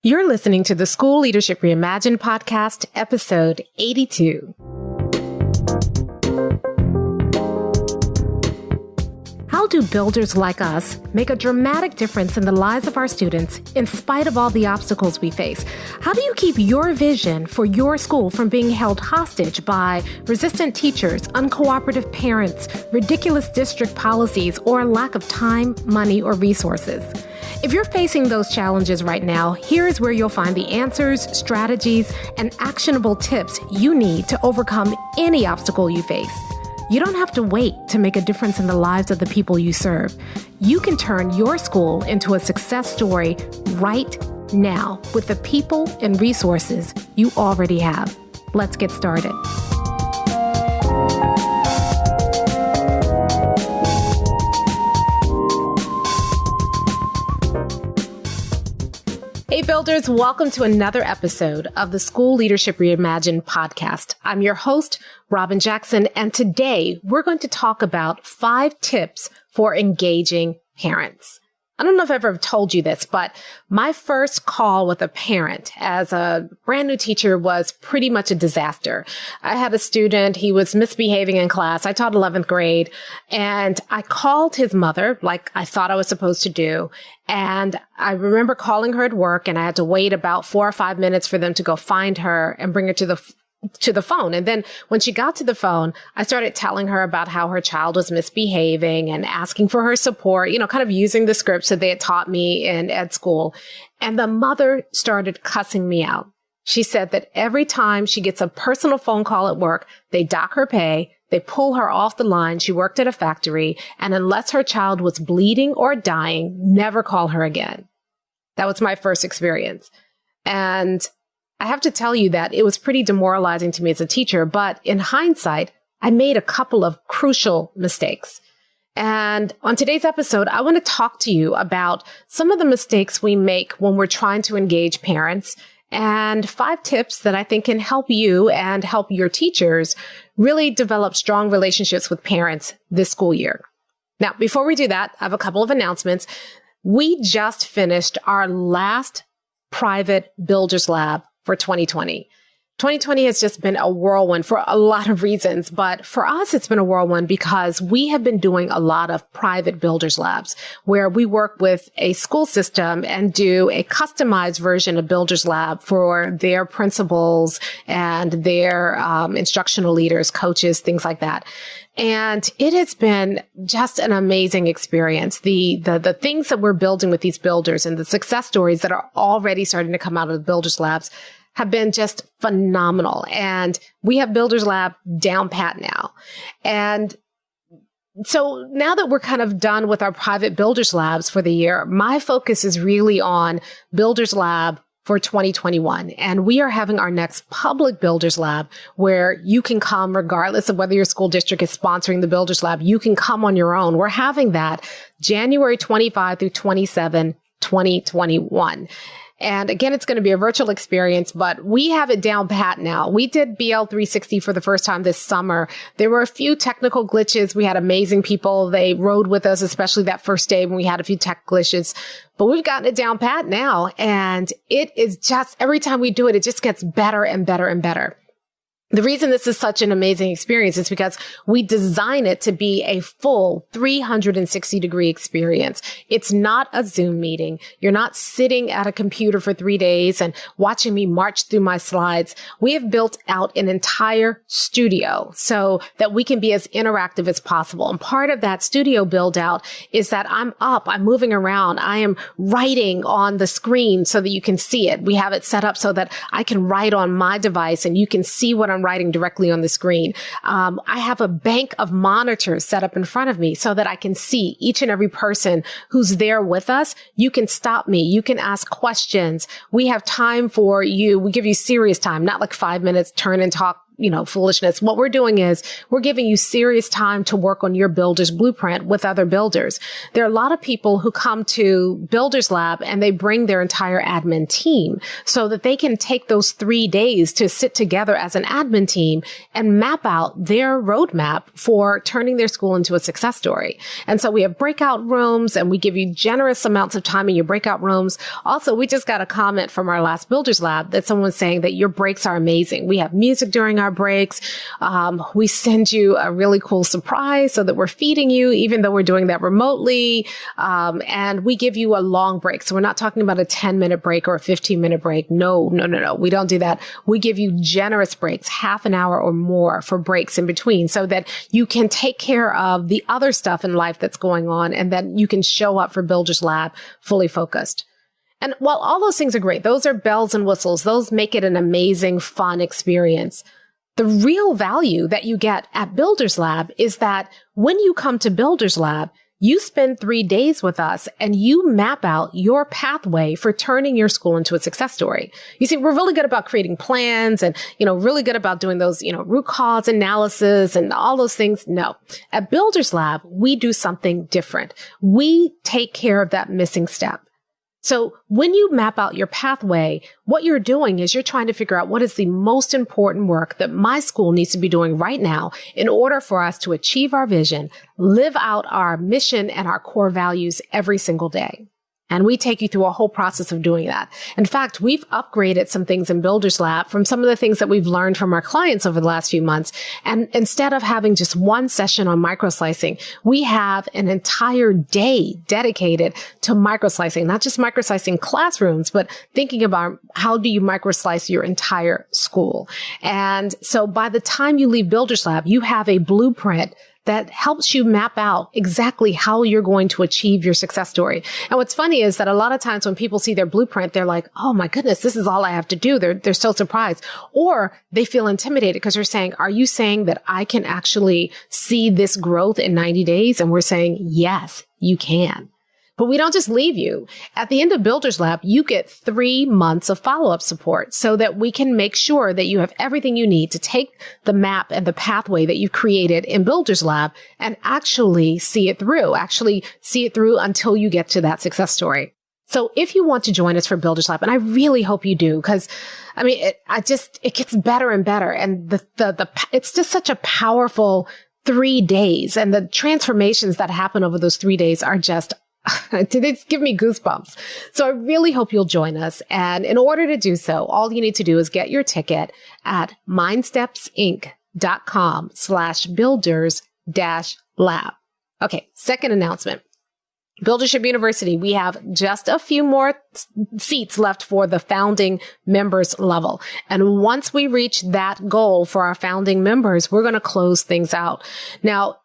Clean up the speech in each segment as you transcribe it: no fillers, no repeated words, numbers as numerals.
You're listening to the School Leadership Reimagined podcast, episode 82. How do builders like us make a dramatic difference in the lives of our students in spite of all the obstacles we face? How do you keep your vision for your school from being held hostage by resistant teachers, uncooperative parents, ridiculous district policies, or lack of time, money, or resources? If you're facing those challenges right now, here is where you'll find the answers, strategies, and actionable tips you need to overcome any obstacle you face. You don't have to wait to make a difference in the lives of the people you serve. You can turn your school into a success story right now with the people and resources you already have. Let's get started. Hey builders, welcome to another episode of the School Leadership Reimagined podcast. I'm your host, Robyn Jackson, and today we're going to talk about 5 tips for engaging parents. I don't know if I've ever told you this, but my first call with a parent as a brand new teacher was pretty much a disaster. I had a student, he was misbehaving in class. I taught 11th grade, and I called his mother like I thought I was supposed to do. And I remember calling her at work, and I had to wait about 4 or 5 minutes for them to go find her and bring her to the phone. And then when she got to the phone, I started telling her about how her child was misbehaving and asking for her support, kind of using the scripts that they had taught me in ed school. And the mother started cussing me out. She said that every time she gets a personal phone call at work, they dock her pay, they pull her off the line. She worked at a factory, and unless her child was bleeding or dying, never call her again. That was my first experience. And I have to tell you that it was pretty demoralizing to me as a teacher, but in hindsight, I made a couple of crucial mistakes. And on today's episode, I want to talk to you about some of the mistakes we make when we're trying to engage parents and 5 tips that I think can help you and help your teachers really develop strong relationships with parents this school year. Now, before we do that, I have a couple of announcements. We just finished our last private Builders Lab for 2020. 2020 has just been a whirlwind for a lot of reasons, but for us, it's been a whirlwind because we have been doing a lot of private Builders Labs where we work with a school system and do a customized version of Builders Lab for their principals and their instructional leaders, coaches, things like that. And it has been just an amazing experience. The things that we're building with these builders and the success stories that are already starting to come out of the Builders Labs have been just phenomenal. And we have Builders Lab down pat now. And so now that we're kind of done with our private Builders Labs for the year, my focus is really on Builders Lab for 2021. And we are having our next public Builders Lab where you can come regardless of whether your school district is sponsoring the Builders Lab. You can come on your own. We're having that January 25 through 27, 2021. And again, it's going to be a virtual experience, but we have it down pat now. We did BL 360 for the first time this summer. There were a few technical glitches. We had amazing people. They rode with us, especially that first day when we had a few tech glitches. But we've gotten it down pat now. And it is just, every time we do it, it just gets better and better and better. The reason this is such an amazing experience is because we design it to be a full 360-degree experience. It's not a Zoom meeting. You're not sitting at a computer for 3 days and watching me march through my slides. We have built out an entire studio so that we can be as interactive as possible. And part of that studio build out is that I'm moving around. I am writing on the screen so that you can see it. We have it set up so that I can write on my device and you can see what I'm writing directly on the screen. I have a bank of monitors set up in front of me so that I can see each and every person who's there with us. You can stop me. You can ask questions. We have time for you. We give you serious time, not like 5 minutes, turn and talk foolishness. What we're doing is we're giving you serious time to work on your builder's blueprint with other builders. There are a lot of people who come to Builders Lab and they bring their entire admin team so that they can take those 3 days to sit together as an admin team and map out their roadmap for turning their school into a success story. And so we have breakout rooms and we give you generous amounts of time in your breakout rooms. Also, we just got a comment from our last Builders Lab that someone was saying that your breaks are amazing. We have music during our breaks. We send you a really cool surprise so that we're feeding you, even though we're doing that remotely. And we give you a long break. So we're not talking about a 10-minute break or a 15-minute break. No. We don't do that. We give you generous breaks, half an hour or more for breaks in between so that you can take care of the other stuff in life that's going on and then you can show up for Builders Lab fully focused. And while all those things are great, those are bells and whistles. Those make it an amazing, fun experience. The real value that you get at Builders Lab is that when you come to Builders Lab, you spend 3 days with us and you map out your pathway for turning your school into a success story. You see, we're really good about creating plans and, really good about doing those, root cause analysis and all those things. No. At Builders Lab, we do something different. We take care of that missing step. So when you map out your pathway, what you're doing is you're trying to figure out what is the most important work that my school needs to be doing right now in order for us to achieve our vision, live out our mission and our core values every single day. And we take you through a whole process of doing that. In fact, we've upgraded some things in Builders Lab from some of the things that we've learned from our clients over the last few months. And instead of having just one session on microslicing, we have an entire day dedicated to microslicing, not just microslicing classrooms, but thinking about how do you microslice your entire school. And so by the time you leave Builders Lab, you have a blueprint that helps you map out exactly how you're going to achieve your success story. And what's funny is that a lot of times when people see their blueprint, they're like, oh my goodness, this is all I have to do. They're so surprised. Or they feel intimidated because they're saying, are you saying that I can actually see this growth in 90 days? And we're saying, yes, you can. But we don't just leave you. At the end of Builders Lab, you get 3 months of follow-up support so that we can make sure that you have everything you need to take the map and the pathway that you've created in Builders Lab and actually see it through until you get to that success story. So if you want to join us for Builders Lab, and I really hope you do, because it gets better and better. And it's just such a powerful 3 days, and the transformations that happen over those 3 days are just they give me goosebumps. So I really hope you'll join us. And in order to do so, all you need to do is get your ticket at mindstepsinc.com/builders-lab. Okay. Second announcement. Buildership University, we have just a few more seats left for the founding members level. And once we reach that goal for our founding members, we're going to close things out. Now,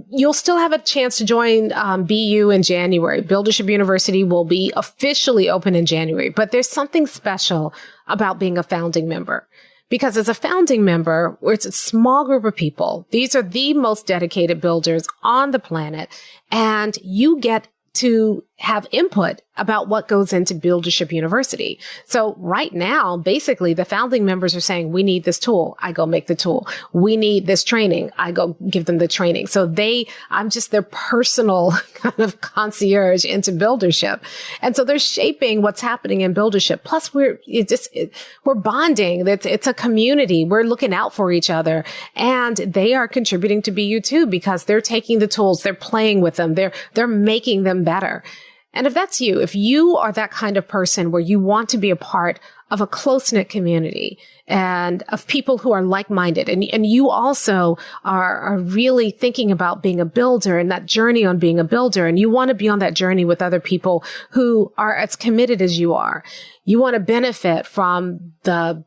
you'll still have a chance to join BU in January. Buildership University will be officially open in January, but there's something special about being a founding member. Because as a founding member, it's a small group of people. These are the most dedicated builders on the planet, and you get to have input about what goes into Buildership University. So right now, basically, the founding members are saying, we need this tool. I go make the tool. We need this training. I go give them the training. So I'm just their personal kind of concierge into Buildership. And so they're shaping what's happening in Buildership. Plus, we're bonding. It's a community. We're looking out for each other, and they are contributing to BU too, because they're taking the tools, they're playing with them, they're making them better. And if that's you, if you are that kind of person where you want to be a part of a close-knit community and of people who are like-minded, and you also are really thinking about being a builder and that journey on being a builder, and you want to be on that journey with other people who are as committed as you are, you want to benefit from the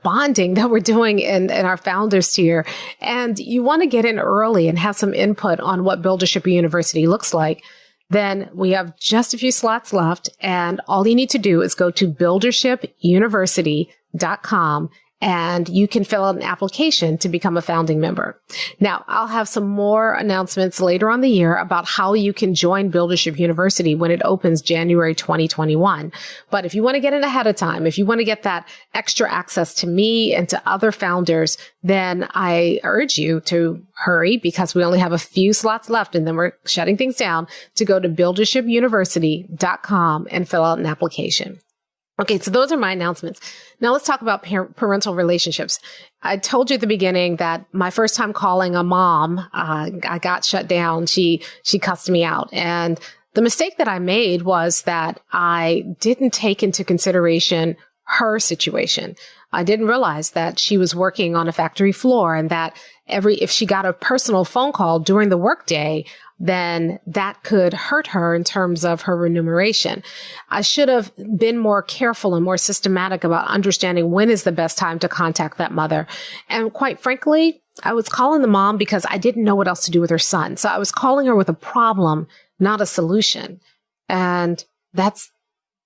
bonding that we're doing in our founders tier, and you want to get in early and have some input on what Buildership University looks like, then we have just a few slots left, and all you need to do is go to buildershipuniversity.com and you can fill out an application to become a founding member. Now, I'll have some more announcements later on the year about how you can join Buildership University when it opens January 2021. But if you want to get in ahead of time, if you want to get that extra access to me and to other founders, then I urge you to hurry, because we only have a few slots left and then we're shutting things down, to go to buildershipuniversity.com and fill out an application. Okay, so those are my announcements. Now let's talk about parental relationships. I told you at the beginning that my first time calling a mom, I got shut down. She cussed me out. And the mistake that I made was that I didn't take into consideration her situation. I didn't realize that she was working on a factory floor, and that if she got a personal phone call during the workday, then that could hurt her in terms of her remuneration. I should have been more careful and more systematic about understanding when is the best time to contact that mother. And quite frankly, I was calling the mom because I didn't know what else to do with her son. So I was calling her with a problem, not a solution. And that's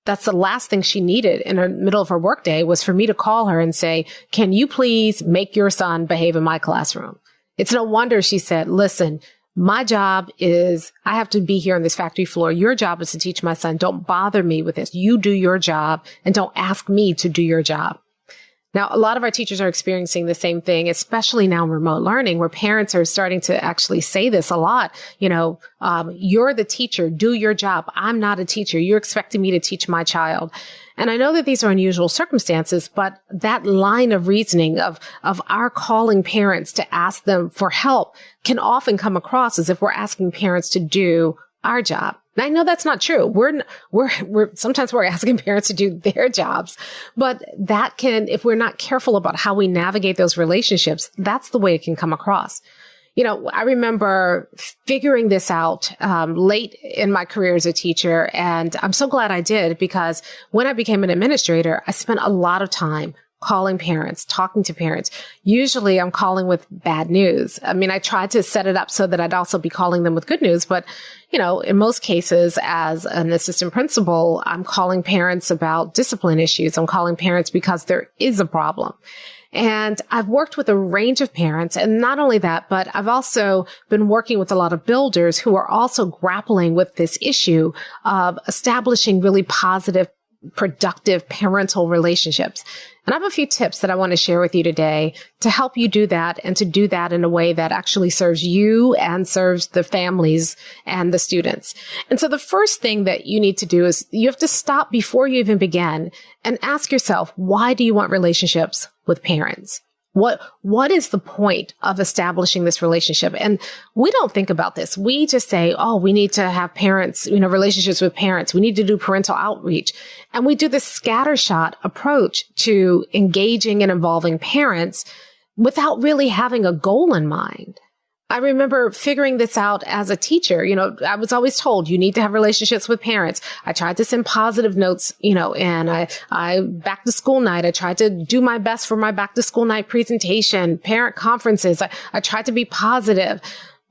the last thing she needed in the middle of her workday, was for me to call her and say, can you please make your son behave in my classroom? It's no wonder she said, listen, my job is, I have to be here on this factory floor. Your job is to teach my son. Don't bother me with this. You do your job and don't ask me to do your job. Now, a lot of our teachers are experiencing the same thing, especially now in remote learning, where parents are starting to actually say this a lot. You're the teacher, do your job. I'm not a teacher. You're expecting me to teach my child. And I know that these are unusual circumstances, but that line of reasoning of our calling parents to ask them for help can often come across as if we're asking parents to do our job. And I know that's not true. Sometimes we're asking parents to do their jobs, but that can, if we're not careful about how we navigate those relationships, that's the way it can come across. I remember figuring this out late in my career as a teacher, and I'm so glad I did, because when I became an administrator, I spent a lot of time calling parents, talking to parents. Usually I'm calling with bad news. I mean, I tried to set it up so that I'd also be calling them with good news. But, in most cases, as an assistant principal, I'm calling parents about discipline issues. I'm calling parents because there is a problem. And I've worked with a range of parents. And not only that, but I've also been working with a lot of builders who are also grappling with this issue of establishing really positive, productive parental relationships. And I have a few tips that I want to share with you today to help you do that, and to do that in a way that actually serves you and serves the families and the students. And so the first thing that you need to do is you have to stop before you even begin and ask yourself, why do you want relationships with parents? What is the point of establishing this relationship? And we don't think about this. We just say, oh, we need to have parents, relationships with parents. We need to do parental outreach. And we do this scattershot approach to engaging and involving parents without really having a goal in mind. I remember figuring this out as a teacher. I was always told you need to have relationships with parents. I tried to send positive notes, and I back to school night. I tried to do my best for my back to school night presentation, parent conferences. I tried to be positive,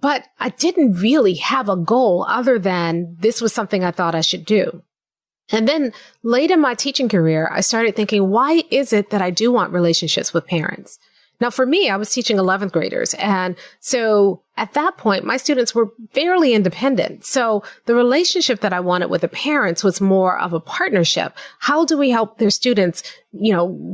but I didn't really have a goal other than this was something I thought I should do. And then late in my teaching career, I started thinking, why is it that I do want relationships with parents? Now, for me, I was teaching 11th graders. And so at that point, my students were fairly independent. So the relationship that I wanted with the parents was more of a partnership. How do we help their students,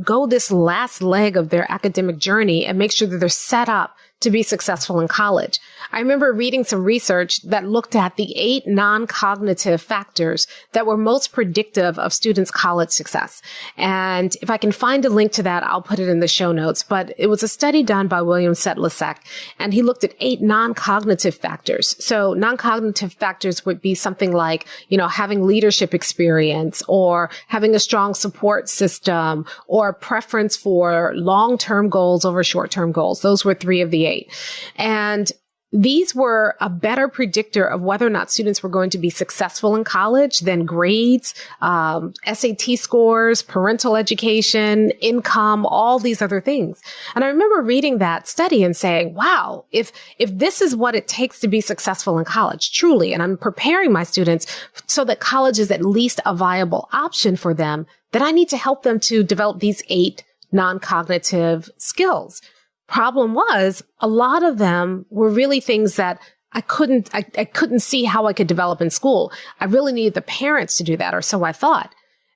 go this last leg of their academic journey and make sure that they're set up to be successful in college? I remember reading some research that looked at the 8 non-cognitive factors that were most predictive of students' college success. And if I can find a link to that, I'll put it in the show notes. But it was a study done by William Sedlacek, and he looked at 8 non-cognitive factors. So non-cognitive factors would be something like, having leadership experience, or having a strong support system, or preference for long-term goals over short-term goals. Those were 3 of the 8. And these were a better predictor of whether or not students were going to be successful in college than grades, SAT scores, parental education, income, all these other things. And I remember reading that study and saying, wow, if this is what it takes to be successful in college, truly, and I'm preparing my students so that college is at least a viable option for them, then I need to help them to develop these 8 non-cognitive skills. Problem was, a lot of them were really things that I couldn't see how I could develop in school. I really needed the parents to do that, or so I thought.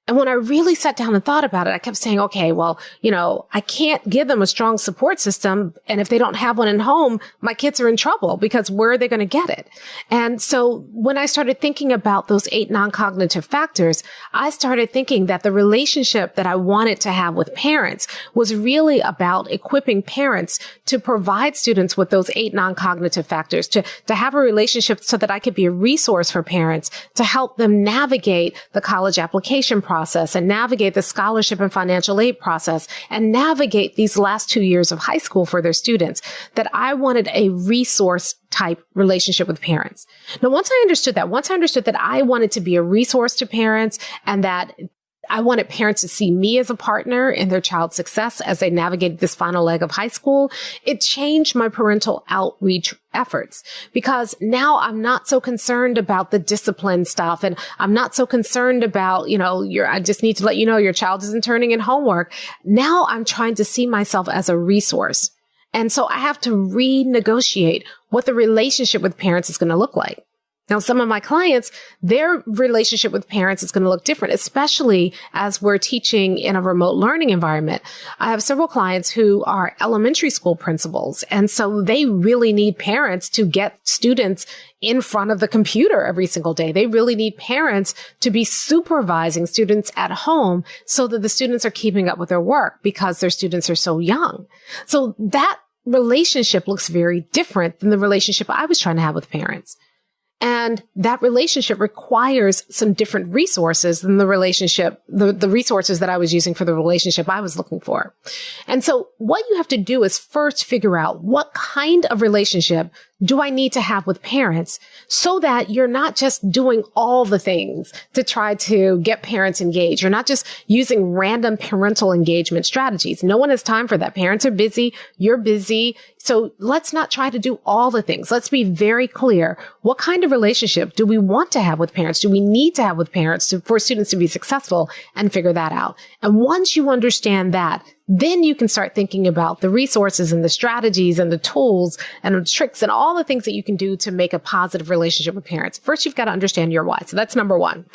And when I really sat down and thought about it, I kept saying, okay, well, I can't give them a strong support system. And if they don't have one in home, my kids are in trouble because where are they going to get it? And so when I started thinking about those 8 non-cognitive factors, I started thinking that the relationship that I wanted to have with parents was really about equipping parents to provide students with those 8 non-cognitive factors, to have a relationship so that I could be a resource for parents to help them navigate the college application process and navigate the scholarship and financial aid process and navigate these last 2 years of high school for their students, that I wanted a resource type relationship with parents. Now, once I understood that I wanted to be a resource to parents and that I wanted parents to see me as a partner in their child's success as they navigated this final leg of high school, it changed my parental outreach efforts, because now I'm not so concerned about the discipline stuff, and I'm not so concerned about, I just need to let you know your child isn't turning in homework. Now I'm trying to see myself as a resource. And so I have to renegotiate what the relationship with parents is going to look like. Now, some of my clients, their relationship with parents is going to look different, especially as we're teaching in a remote learning environment. I have several clients who are elementary school principals, and so they really need parents to get students in front of the computer every single day. They really need parents to be supervising students at home so that the students are keeping up with their work because their students are so young. So that relationship looks very different than the relationship I was trying to have with parents. And that relationship requires some different resources than the resources that I was using for the relationship I was looking for. And so what you have to do is first figure out what kind of relationship do I need to have with parents so that you're not just doing all the things to try to get parents engaged. You're not just using random parental engagement strategies. No one has time for that. Parents are busy. You're busy. So let's not try to do all the things. Let's be very clear. What kind of relationship do we want to have with parents? Do we need to have with parents for students to be successful, and figure that out? And once you understand that, then you can start thinking about the resources and the strategies and the tools and the tricks and all the things that you can do to make a positive relationship with parents. First, you've got to understand your why. So that's number 1.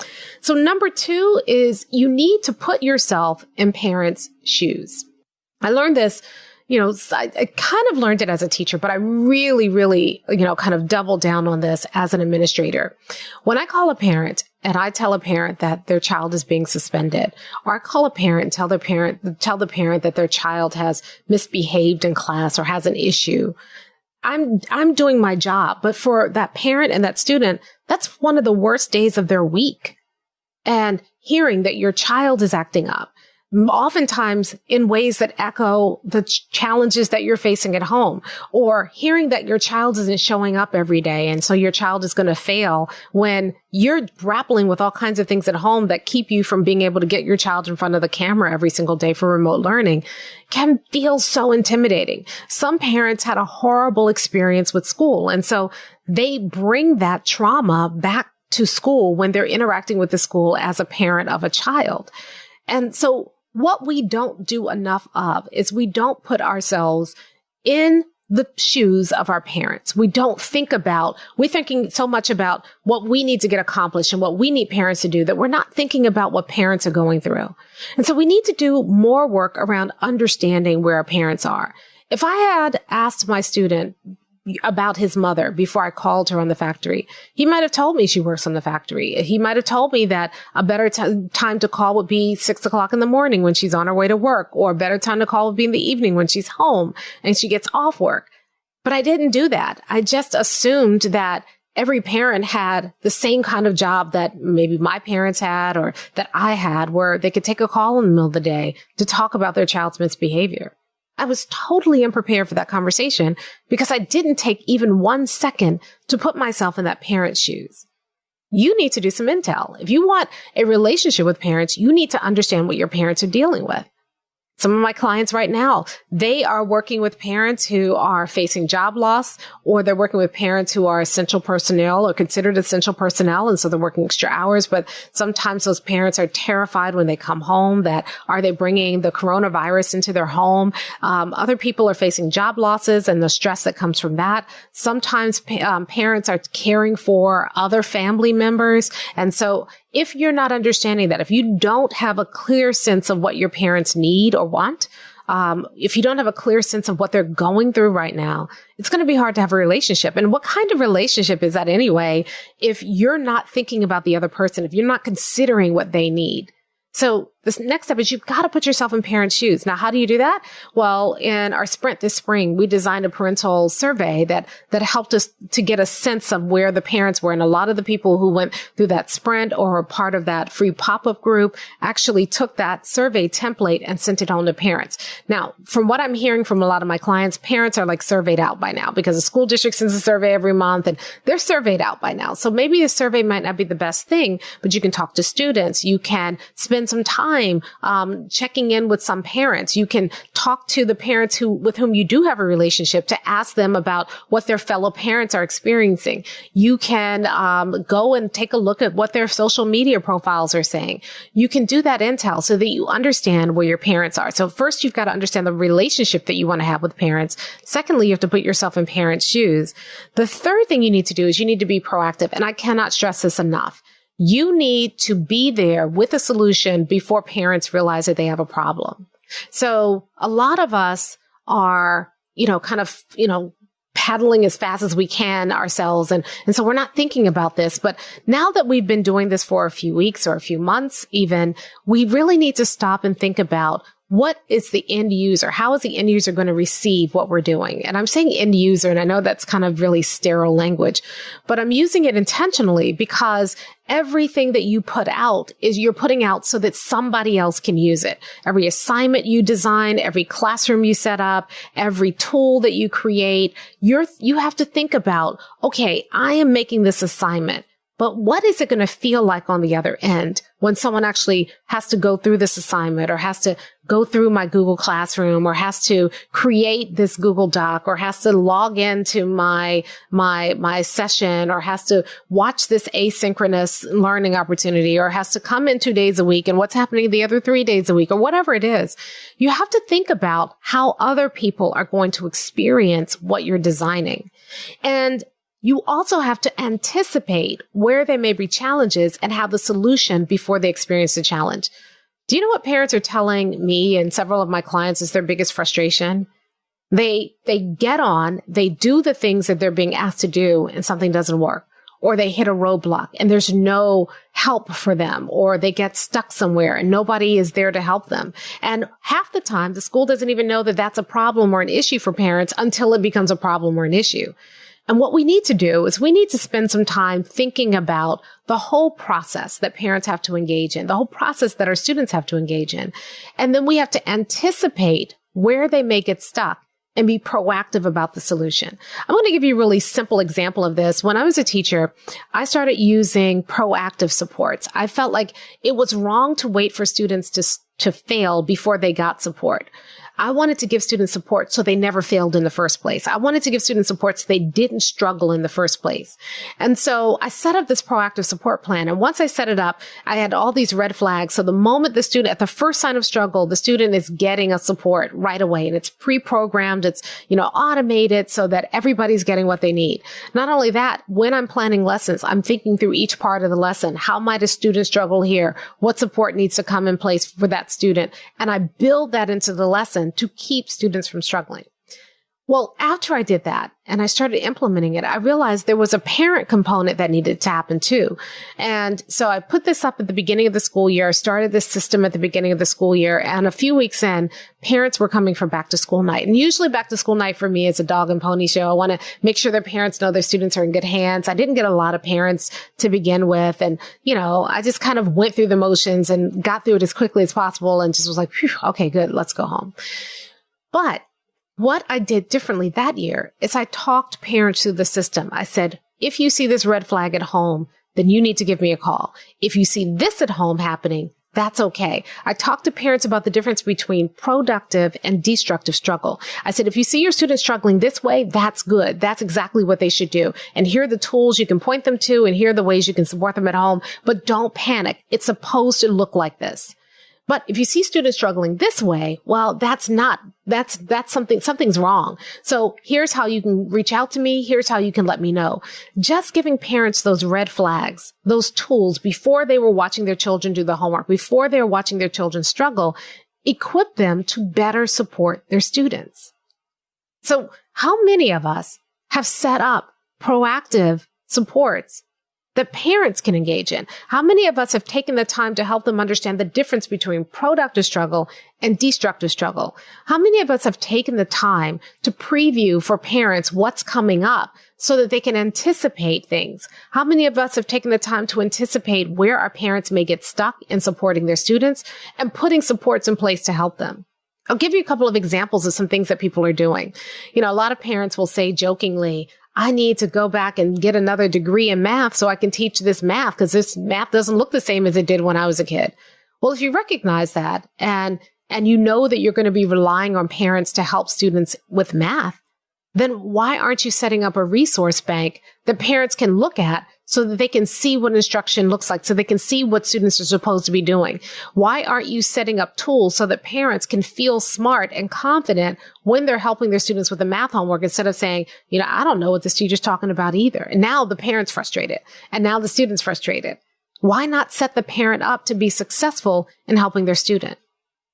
So number 2 is you need to put yourself in parents' shoes. I learned this, I kind of learned it as a teacher, but I really, really, kind of doubled down on this as an administrator. When I call a parent and I tell a parent that their child is being suspended, or I call a parent and tell the parent that their child has misbehaved in class or has an issue, I'm doing my job. But for that parent and that student, that's one of the worst days of their week. And hearing that your child is acting up, oftentimes in ways that echo the challenges that you're facing at home, or hearing that your child isn't showing up every day, and so your child is going to fail when you're grappling with all kinds of things at home that keep you from being able to get your child in front of the camera every single day for remote learning, can feel so intimidating. Some parents had a horrible experience with school, and so they bring that trauma back to school when they're interacting with the school as a parent of a child. And so what we don't do enough of is we don't put ourselves in the shoes of our parents. We're thinking so much about what we need to get accomplished and what we need parents to do that we're not thinking about what parents are going through. And so we need to do more work around understanding where our parents are. If I had asked my student about his mother before I called her on the factory, he might have told me she works on the factory. He might have told me that a better time to call would be 6:00 in the morning when she's on her way to work, or a better time to call would be in the evening when she's home and she gets off work. But I didn't do that. I just assumed that every parent had the same kind of job that maybe my parents had or that I had, where they could take a call in the middle of the day to talk about their child's misbehavior. I was totally unprepared for that conversation because I didn't take even 1 second to put myself in that parent's shoes. You need to do some intel. If you want a relationship with parents, you need to understand what your parents are dealing with. Some of my clients right now, they are working with parents who are facing job loss, or they're working with parents who are essential personnel or considered essential personnel. And so they're working extra hours. But sometimes those parents are terrified when they come home that are they bringing the coronavirus into their home? Other people are facing job losses and the stress that comes from that. Sometimes parents are caring for other family members. And so if you're not understanding that, if you don't have a clear sense of what your parents need or want, if you don't have a clear sense of what they're going through right now, it's going to be hard to have a relationship. And what kind of relationship is that anyway, if you're not thinking about the other person, if you're not considering what they need? So this next step is you've got to put yourself in parents' shoes. Now, how do you do that? Well, in our sprint this spring, we designed a parental survey that helped us to get a sense of where the parents were. And a lot of the people who went through that sprint or were part of that free pop-up group actually took that survey template and sent it home to parents. Now, from what I'm hearing from a lot of my clients, parents are like surveyed out by now because the school district sends a survey every month and they're surveyed out by now. So maybe a survey might not be the best thing, but you can talk to students. You can spend some time checking in with some parents. You can talk to the parents with whom you do have a relationship to ask them about what their fellow parents are experiencing. You can go and take a look at what their social media profiles are saying. You can do that intel so that you understand where your parents are. So first, you've got to understand the relationship that you want to have with parents. Secondly, you have to put yourself in parents' shoes. The third thing you need to do is you need to be proactive. And I cannot stress this enough. You need to be there with a solution before parents realize that they have a problem. So a lot of us are, paddling as fast as we can ourselves. And so we're not thinking about this. But now that we've been doing this for a few weeks or a few months even, we really need to stop and think about what is the end user? How is the end user going to receive what we're doing? And I'm saying end user, and I know that's kind of really sterile language, but I'm using it intentionally because everything that you put out is you're putting out so that somebody else can use it. Every assignment you design, every classroom you set up, every tool that you create, you have to think about, okay, I am making this assignment. But what is it going to feel like on the other end when someone actually has to go through this assignment or has to go through my Google Classroom or has to create this Google Doc or has to log into my session or has to watch this asynchronous learning opportunity or has to come in 2 days a week and what's happening the other 3 days a week or whatever it is? You have to think about how other people are going to experience what you're designing. And you also have to anticipate where there may be challenges and have the solution before they experience the challenge. Do you know what parents are telling me and several of my clients is their biggest frustration? They get on, they do the things that they're being asked to do and something doesn't work, or they hit a roadblock and there's no help for them, or they get stuck somewhere and nobody is there to help them. And half the time, the school doesn't even know that that's a problem or an issue for parents until it becomes a problem or an issue. And what we need to do is we need to spend some time thinking about the whole process that parents have to engage in, the whole process that our students have to engage in. And then we have to anticipate where they may get stuck and be proactive about the solution. I'm going to give you a really simple example of this. When I was a teacher, I started using proactive supports. I felt like it was wrong to wait for students to fail before they got support. I wanted to give students support so they never failed in the first place. I wanted to give students support so they didn't struggle in the first place. And so I set up this proactive support plan. And once I set it up, I had all these red flags. So the moment the student, at the first sign of struggle, the student is getting a support right away. And it's pre-programmed. It's, automated so that everybody's getting what they need. Not only that, when I'm planning lessons, I'm thinking through each part of the lesson. How might a student struggle here? What support needs to come in place for that student? And I build that into the lesson to keep students from struggling. Well, after I did that and I started implementing it, I realized there was a parent component that needed to happen too. And so I put this up at the beginning of the school year, started this system at the beginning of the school year. And a few weeks in, parents were coming for back to school night. And usually back to school night for me is a dog and pony show. I want to make sure their parents know their students are in good hands. I didn't get a lot of parents to begin with. And, I just kind of went through the motions and got through it as quickly as possible and just was like, phew, okay, good. Let's go home. But what I did differently that year is I talked parents through the system. I said, if you see this red flag at home, then you need to give me a call. If you see this at home happening, That's okay. I talk to parents about the difference between productive and destructive struggle. I said, if you see your student struggling this way, that's good. That's exactly what they should do. And here are the tools you can point them to, and here are the ways you can support them at home. But don't panic. It's supposed to look like this. But if you see students struggling this way, well, that's something's wrong. So here's how you can reach out to me. Here's how you can let me know. Just giving parents those red flags, those tools before they were watching their children do the homework, before they were watching their children struggle, equip them to better support their students. So how many of us have set up proactive supports that parents can engage in? How many of us have taken the time to help them understand the difference between productive struggle and destructive struggle? How many of us have taken the time to preview for parents what's coming up so that they can anticipate things? How many of us have taken the time to anticipate where our parents may get stuck in supporting their students and putting supports in place to help them? I'll give you a couple of examples of some things that people are doing. A lot of parents will say jokingly, I need to go back and get another degree in math so I can teach this math because this math doesn't look the same as it did when I was a kid. Well, if you recognize that and you know that you're going to be relying on parents to help students with math, then why aren't you setting up a resource bank that parents can look at so that they can see what instruction looks like, so they can see what students are supposed to be doing? Why aren't you setting up tools so that parents can feel smart and confident when they're helping their students with the math homework instead of saying, I don't know what this teacher's talking about either. And now the parent's frustrated and now the student's frustrated. Why not set the parent up to be successful in helping their student?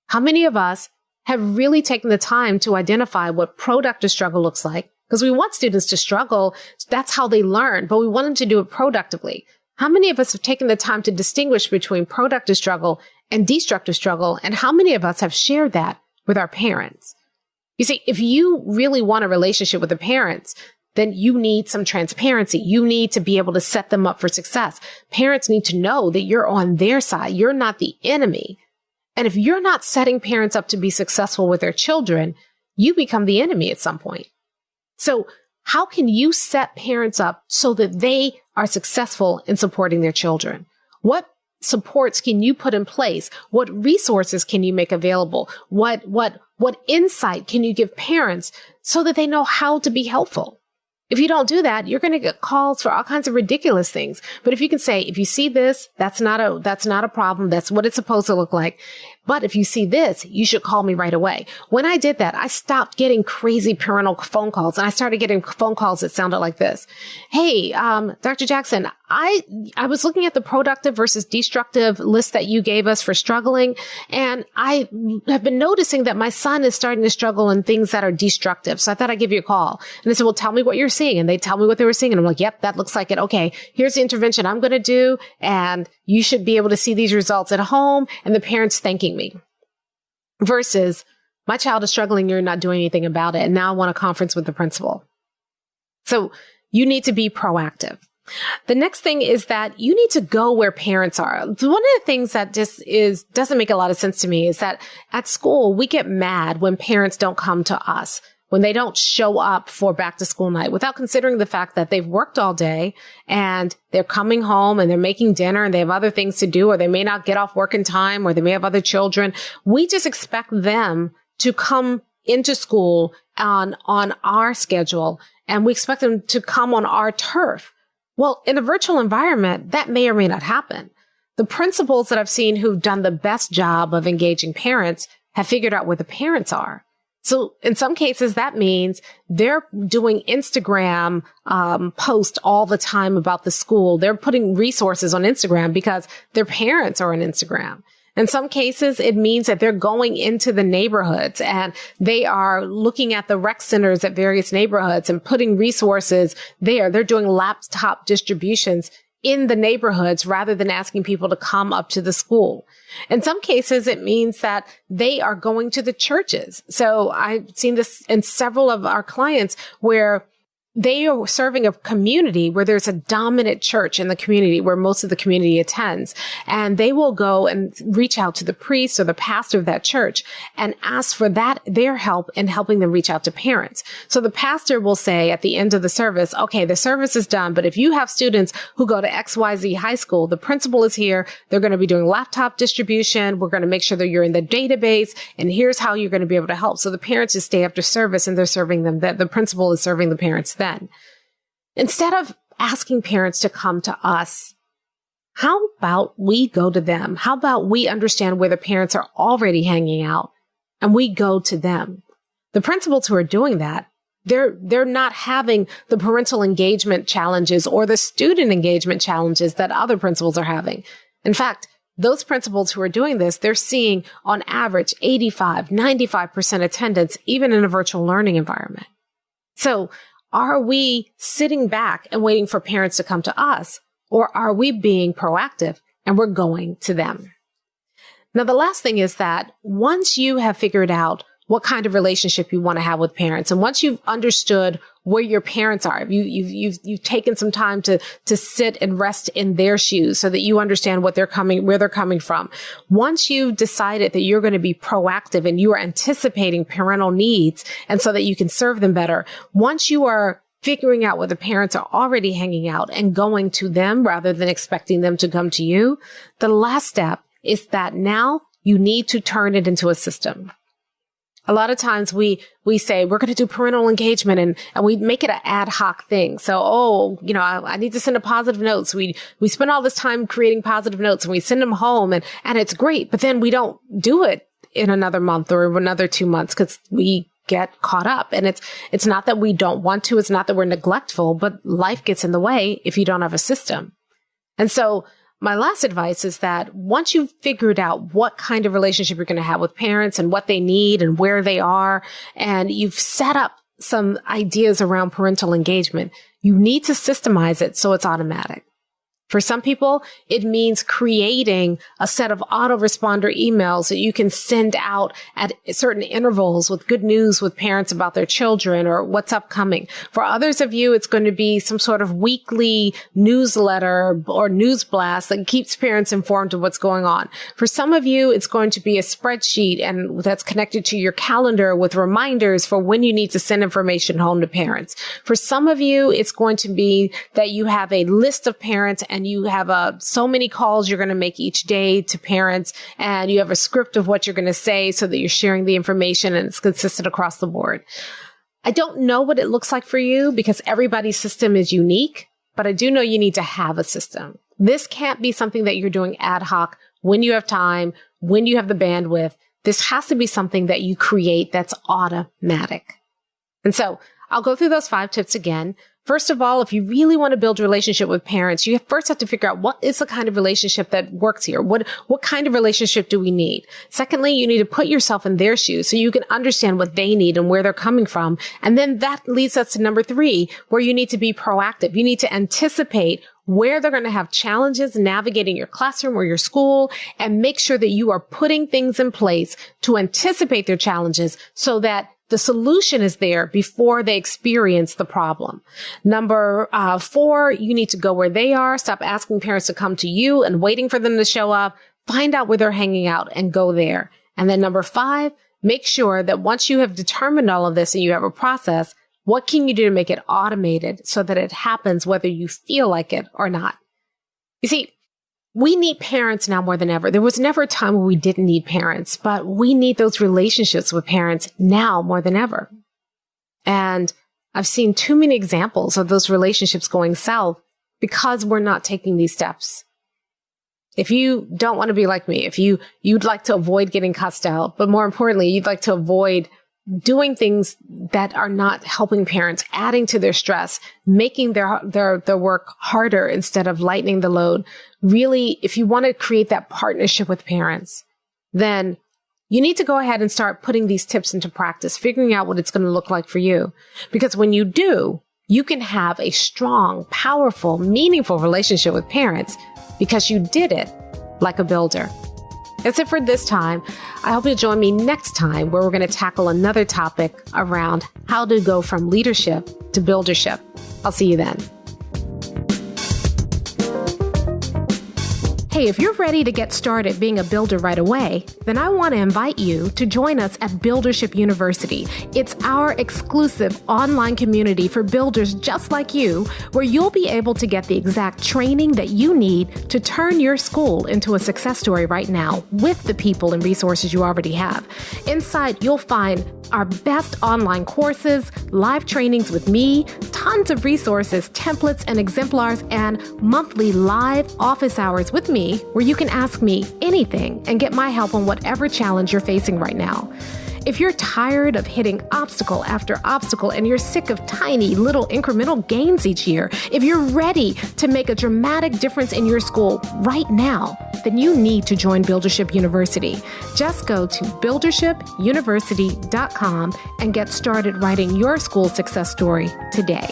How many of us have really taken the time to identify what productive struggle looks like? Because we want students to struggle. That's how they learn, but we want them to do it productively. How many of us have taken the time to distinguish between productive struggle and destructive struggle? And how many of us have shared that with our parents? You see, if you really want a relationship with the parents, then you need some transparency. You need to be able to set them up for success. Parents need to know that you're on their side. You're not the enemy. And if you're not setting parents up to be successful with their children, you become the enemy at some point. So how can you set parents up so that they are successful in supporting their children? What supports can you put in place? What resources can you make available? What insight can you give parents so that they know how to be helpful? If you don't do that, you're going to get calls for all kinds of ridiculous things. But if you can say, if you see this, that's not a problem. That's what it's supposed to look like. But if you see this, you should call me right away. When I did that, I stopped getting crazy parental phone calls and I started getting phone calls that sounded like this. Hey, Dr. Jackson, I was looking at the productive versus destructive list that you gave us for struggling. And I have been noticing that my son is starting to struggle in things that are destructive. So I thought I'd give you a call. And they said, well, tell me what you're seeing. And they tell me what they were seeing. And I'm like, yep, that looks like it. Okay, here's the intervention I'm going to do. And you should be able to see these results at home. And the parents thanking me. Versus, my child is struggling, you're not doing anything about it. And now I want a conference with the principal. So you need to be proactive. The next thing is that you need to go where parents are. One of the things that just doesn't make a lot of sense to me is that at school, we get mad when parents don't come to us, when they don't show up for back to school night without considering the fact that they've worked all day and they're coming home and they're making dinner and they have other things to do, or they may not get off work in time, or they may have other children. We just expect them to come into school on our schedule, and we expect them to come on our turf. Well, in a virtual environment, that may or may not happen. The principals that I've seen who've done the best job of engaging parents have figured out where the parents are. So in some cases, that means they're doing Instagram posts all the time about the school. They're putting resources on Instagram because their parents are on Instagram. In some cases, it means that they're going into the neighborhoods and they are looking at the rec centers at various neighborhoods and putting resources there. They're doing laptop distributions in the neighborhoods rather than asking people to come up to the school. In some cases, it means that they are going to the churches. So I've seen this in several of our clients where they are serving a community where there's a dominant church in the community where most of the community attends. And they will go and reach out to the priest or the pastor of that church and ask for their help in helping them reach out to parents. So the pastor will say at the end of the service, okay, the service is done, but if you have students who go to XYZ high school, the principal is here. They're going to be doing laptop distribution. We're going to make sure that you're in the database, and here's how you're going to be able to help. So the parents just stay after service and they're serving them. The principal is serving the parents then. Instead of asking parents to come to us, how about we go to them? How about we understand where the parents are already hanging out and we go to them? The principals who are doing that, they're not having the parental engagement challenges or the student engagement challenges that other principals are having. In fact, those principals who are doing this, they're seeing on average 85, 95% attendance, even in a virtual learning environment. So are we sitting back and waiting for parents to come to us, or are we being proactive and we're going to them? Now, the last thing is that once you have figured out what kind of relationship you want to have with parents, and once you've understood where your parents are, you've taken some time to sit and rest in their shoes so that you understand where they're coming from. Once you've decided that you're going to be proactive and you are anticipating parental needs and so that you can serve them better, once you are figuring out where the parents are already hanging out and going to them rather than expecting them to come to you, the last step is that now you need to turn it into a system. A lot of times we say we're going to do parental engagement and we make it an ad hoc thing. So, I need to send a positive note. So we spend all this time creating positive notes and we send them home and it's great. But then we don't do it in another month or another 2 months because we get caught up. And it's not that we don't want to. It's not that we're neglectful, but life gets in the way if you don't have a system. And so my last advice is that once you've figured out what kind of relationship you're going to have with parents and what they need and where they are, and you've set up some ideas around parental engagement, you need to systemize it so it's automatic. For some people, it means creating a set of autoresponder emails that you can send out at certain intervals with good news with parents about their children or what's upcoming. For others of you, it's going to be some sort of weekly newsletter or news blast that keeps parents informed of what's going on. For some of you, it's going to be a spreadsheet and that's connected to your calendar with reminders for when you need to send information home to parents. For some of you, it's going to be that you have a list of parents and you have so many calls you're going to make each day to parents, and you have a script of what you're going to say so that you're sharing the information and it's consistent across the board. I don't know what it looks like for you because everybody's system is unique, but I do know you need to have a system. This can't be something that you're doing ad hoc when you have time, when you have the bandwidth. This has to be something that you create that's automatic. And so I'll go through those 5 tips again. First of all, if you really want to build a relationship with parents, you first have to figure out what is the kind of relationship that works here. What kind of relationship do we need? Secondly, you need to put yourself in their shoes so you can understand what they need and where they're coming from. And then that leads us to number 3, where you need to be proactive. You need to anticipate where they're going to have challenges navigating your classroom or your school and make sure that you are putting things in place to anticipate their challenges so that the solution is there before they experience the problem. Number 4, you need to go where they are. Stop asking parents to come to you and waiting for them to show up. Find out where they're hanging out and go there. And then number 5, make sure that once you have determined all of this and you have a process, what can you do to make it automated so that it happens whether you feel like it or not? You see, we need parents now more than ever. There was never a time where we didn't need parents, but we need those relationships with parents now more than ever. And I've seen too many examples of those relationships going south because we're not taking these steps. If you don't want to be like me, if you'd like to avoid getting cussed out, but more importantly, you'd like to avoid doing things that are not helping parents, adding to their stress, making their work harder instead of lightening the load. Really, if you want to create that partnership with parents, then you need to go ahead and start putting these tips into practice, figuring out what it's going to look like for you. Because when you do, you can have a strong, powerful, meaningful relationship with parents because you did it like a builder. That's it for this time. I hope you'll join me next time where we're going to tackle another topic around how to go from leadership to Buildership. I'll see you then. Hey, if you're ready to get started being a builder right away, then I want to invite you to join us at Buildership University. It's our exclusive online community for builders just like you, where you'll be able to get the exact training that you need to turn your school into a success story right now with the people and resources you already have. Inside, you'll find our best online courses, live trainings with me, tons of resources, templates, and exemplars, and monthly live office hours with me where you can ask me anything and get my help on whatever challenge you're facing right now. If you're tired of hitting obstacle after obstacle and you're sick of tiny little incremental gains each year, if you're ready to make a dramatic difference in your school right now, then you need to join Buildership University. Just go to buildershipuniversity.com and get started writing your school success story today.